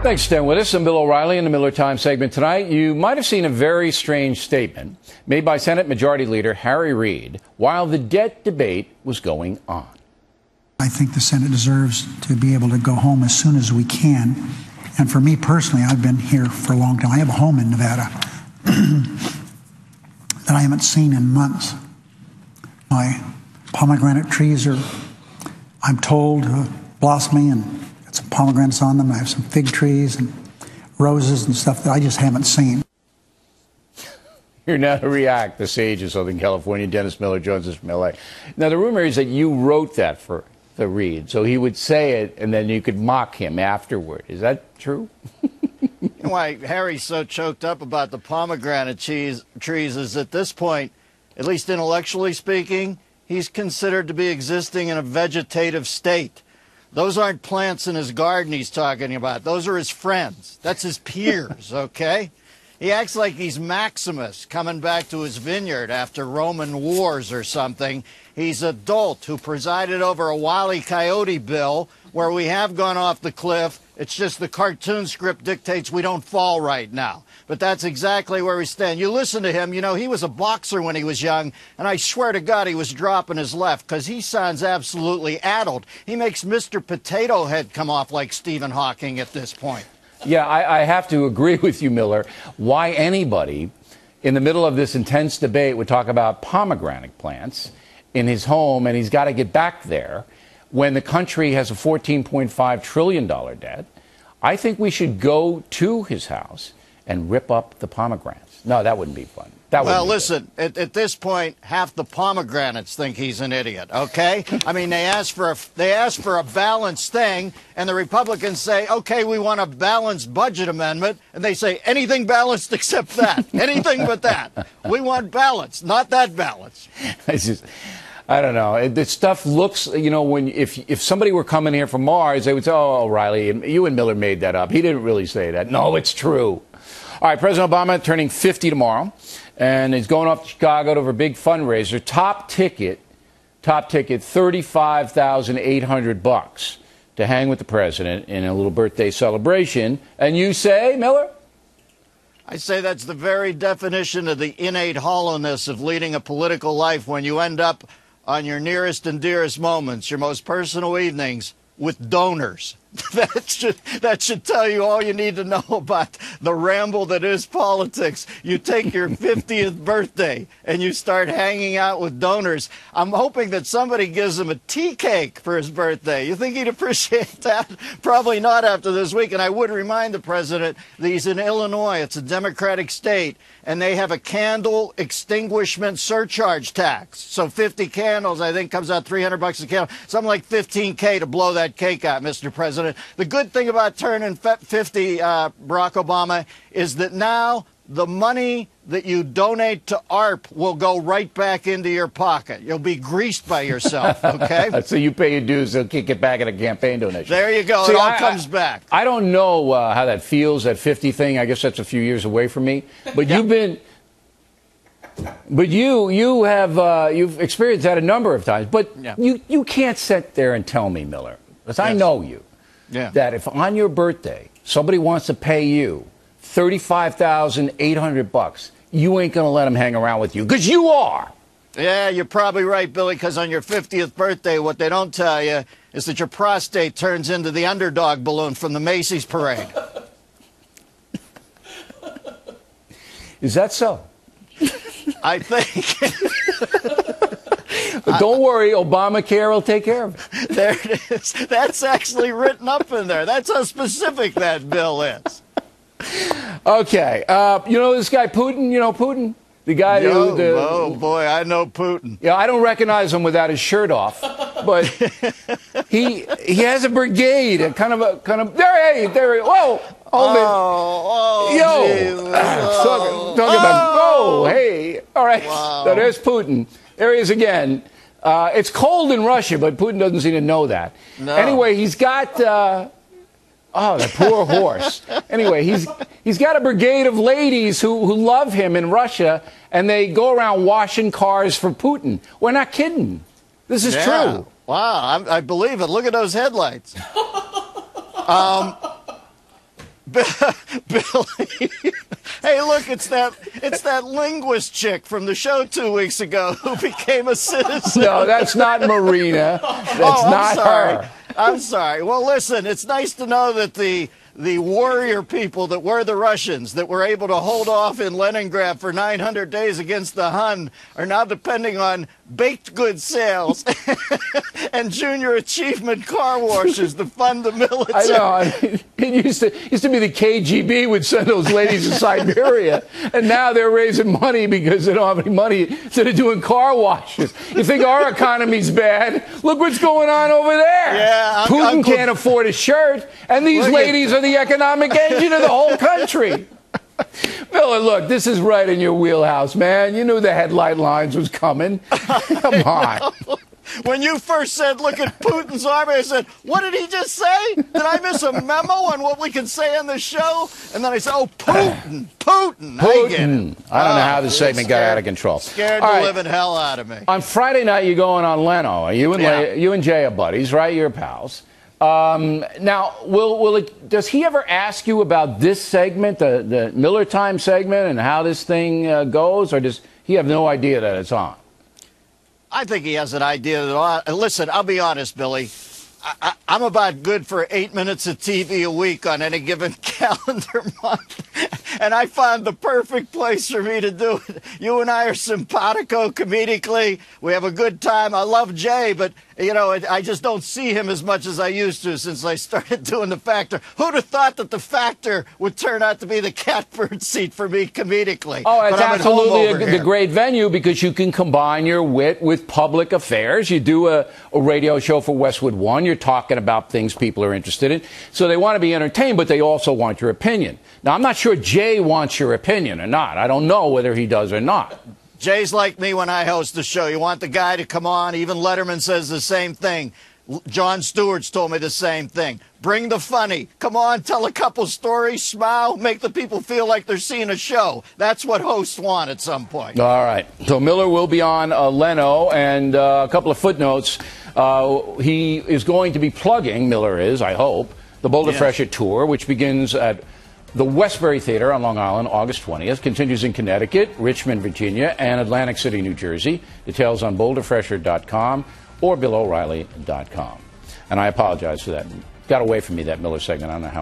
Thanks for staying with us. I'm Bill O'Reilly in the Miller Time segment tonight. You might have seen a very strange statement made by Senate Majority Leader Harry Reid while the debt debate was going on. I think the Senate deserves to be able to go home as soon as we can. And for me personally, I've been here for a long time. I have a home in Nevada that I haven't seen in months. My pomegranate trees are, I'm told, blossoming, and got some pomegranates on them. I have some fig trees and roses and stuff that I just haven't seen. Here now to react, the sage of Southern California, Dennis Miller, joins us from L.A. Now, the rumor is that you wrote that for the Reid, so he would say it, and then you could mock him afterward. Is that true? You know why Harry's so choked up about the pomegranate trees is at this point, at least intellectually speaking, he's considered to be existing in a vegetative state. Those aren't plants in his garden he's talking about. Those are his friends. That's his peers, okay? He acts like he's Maximus coming back to his vineyard after Roman wars or something. He's a dolt who presided over a Wile E. Coyote bill where we have gone off the cliff. It's just the cartoon script dictates we don't fall right now. But that's exactly where we stand. You listen to him, you know, he was a boxer when he was young, and I swear to God he was dropping his left because he sounds absolutely addled. He makes Mr. Potato Head come off like Stephen Hawking at this point. Yeah, I have to agree with you, Miller. Why anybody in the middle of this intense debate would talk about pomegranate plants in his home, and he's got to get back there when the country has a $14.5 trillion debt. I think we should go to his house and rip up the pomegranates. No, that wouldn't be fun. Well, listen, at this point, half the pomegranates think he's an idiot, okay? I mean, they ask for a balanced thing, and the Republicans say, okay, we want a balanced budget amendment, and they say anything balanced except that, anything but that. We want balance, not that balance. I don't know. This stuff looks, you know, if somebody were coming here from Mars, they would say, oh, O'Reilly, you and Miller made that up. He didn't really say that. No, it's true. All right, President Obama turning 50 tomorrow, and he's going off to Chicago to have a big fundraiser. Top ticket, $35,800 to hang with the president in a little birthday celebration. And you say, Miller? I say that's the very definition of the innate hollowness of leading a political life when you end up on your nearest and dearest moments, your most personal evenings, with donors. That should tell you all you need to know about the ramble that is politics. You take your 50th birthday and you start hanging out with donors. I'm hoping that somebody gives him a tea cake for his birthday. You think he'd appreciate that? Probably not after this week. And I would remind the president that he's in Illinois. It's a Democratic state, and they have a candle extinguishment surcharge tax. So 50 candles, I think, comes out $300 a candle. Something like $15K to blow that cake out, Mr. President. The good thing about turning 50, Barack Obama, is that now the money that you donate to ARP will go right back into your pocket. You'll be greased by yourself, okay? So you pay your dues, they'll kick it back in a campaign donation. There you go. See, it all comes back. I don't know how that feels, that 50 thing. I guess that's a few years away from me. But yeah. You've experienced that a number of times. But yeah. you can't sit there and tell me, Miller, because I know you. Yeah. That if on your birthday somebody wants to pay you $35,800, you ain't going to let them hang around with you, because you are. Yeah, you're probably right, Billy, because on your 50th birthday, what they don't tell you is that your prostate turns into the underdog balloon from the Macy's parade. Is that so? I think. But don't worry, Obamacare will take care of it. There it is. That's actually written up in there. That's how specific that bill is. Okay. You know this guy Putin? You know Putin? The guy who... Oh, boy, I know Putin. Yeah, I don't recognize him without his shirt off. But he has a brigade, a kind of... There, whoa! Talking about... hey. All right. Wow. So there's Putin. There he is again. It's cold in Russia, but Putin doesn't seem to know that. No. Anyway, he's got... the poor horse. Anyway, he's got a brigade of ladies who love him in Russia, and they go around washing cars for Putin. We're not kidding. This is true. Wow, I believe it. Look at those headlights. Billy. Hey, look, it's that linguist chick from the show 2 weeks ago who became a citizen. No, that's not Marina. That's not her. I'm sorry. Well, listen, it's nice to know that the warrior people that were the Russians that were able to hold off in Leningrad for 900 days against the Hun are now depending on baked goods sales and junior achievement car washes to fund the military. I know. I mean, it used to be the KGB would send those ladies to Siberia, and now they're raising money because they don't have any money, so they're doing car washes. You think our economy's bad? Look what's going on over there. Yeah, Putin can't afford a shirt, and these ladies are the economic engine of the whole country. Miller, look, this is right in your wheelhouse, man. You knew the headline lines was coming. Come on. When you first said, look at Putin's army, I said, what did he just say? Did I miss a memo on what we can say on the show? And then I said, oh, Putin. I get it. I don't know how the segment got out of control. Scared the living hell out of me. On Friday night, you're going on Leno. You and Jay are buddies, right? You're pals. Now, does he ever ask you about this segment, the Miller Time segment, and how this thing goes, or does he have no idea that it's on? I think he has an idea that. Listen, I'll be honest, Billy. I'm about good for 8 minutes of TV a week on any given calendar month. And I found the perfect place for me to do it. You and I are simpatico comedically. We have a good time. I love Jay, but, you know, I just don't see him as much as I used to since I started doing The Factor. Who'd have thought that The Factor would turn out to be the catbird seat for me comedically? Oh, it's absolutely the great venue because you can combine your wit with public affairs. You do a radio show for Westwood One. You're talking about things people are interested in. So they want to be entertained, but they also want your opinion. Now, I'm not sure Jay wants your opinion or not. I don't know whether he does or not. Jay's like me when I host the show. You want the guy to come on. Even Letterman says the same thing. Jon Stewart's told me the same thing. Bring the funny. Come on, tell a couple stories, smile, make the people feel like they're seeing a show. That's what hosts want at some point. All right. So Miller will be on Leno, and a couple of footnotes. He is going to be plugging, Miller is, I hope, the Boulder Fresher Tour, which begins at the Westbury Theater on Long Island, August 20th, continues in Connecticut, Richmond, Virginia, and Atlantic City, New Jersey. Details on boulderfresher.com or BillO'Reilly.com. And I apologize for that. Got away from me, that Miller segment. I don't know how.